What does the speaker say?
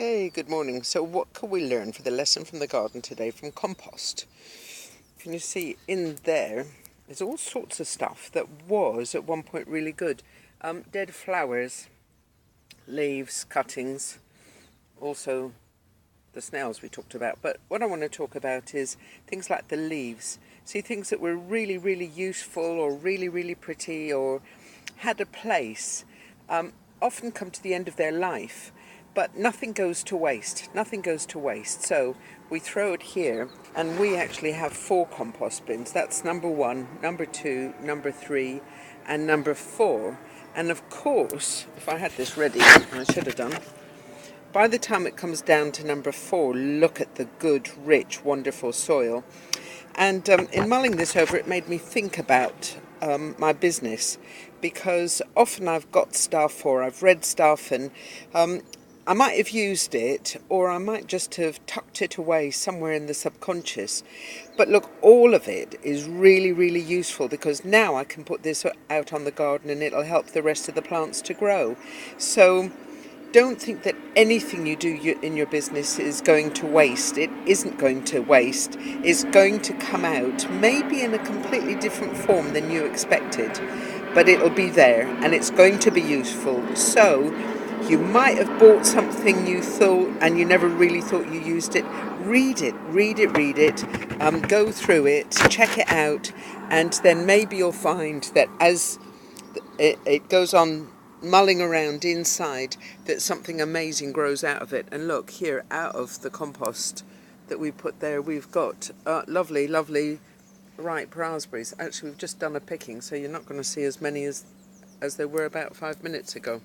Hey, good morning. So what can we learn for the lesson from the garden today from compost? Can you see in there, there's all sorts of stuff that was at one point really good. Dead flowers, leaves, cuttings, also the snails we talked about. But what I want to talk about is things like the leaves. See, things that were really, really useful or really, really pretty or had a place often come to the end of their life. But nothing goes to waste. Nothing goes to waste. So we throw it here, and we actually have 4 compost bins. That's number 1, number 2, number 3, and number 4. And of course, if I had this ready, I should have done. By the time it comes down to number 4, look at the good, rich, wonderful soil. And in mulling this over, it made me think about my business, because often I've got stuff or I've read stuff and I might have used it, or I might just have tucked it away somewhere in the subconscious. But look, all of it is really, really useful, because now I can put this out on the garden and it'll help the rest of the plants to grow. So don't think that anything you do in your business is going to waste. It isn't going to waste. It's going to come out maybe in a completely different form than you expected, but it'll be there and it's going to be useful. So you might have bought something you thought and you never really thought you used it. Read it, read it, read it, go through it, check it out, and then maybe you'll find that as it goes on mulling around inside, that something amazing grows out of it. And look here, out of the compost that we put there, we've got lovely, lovely ripe raspberries. Actually, we've just done a picking, so you're not going to see as many as there were about 5 minutes ago.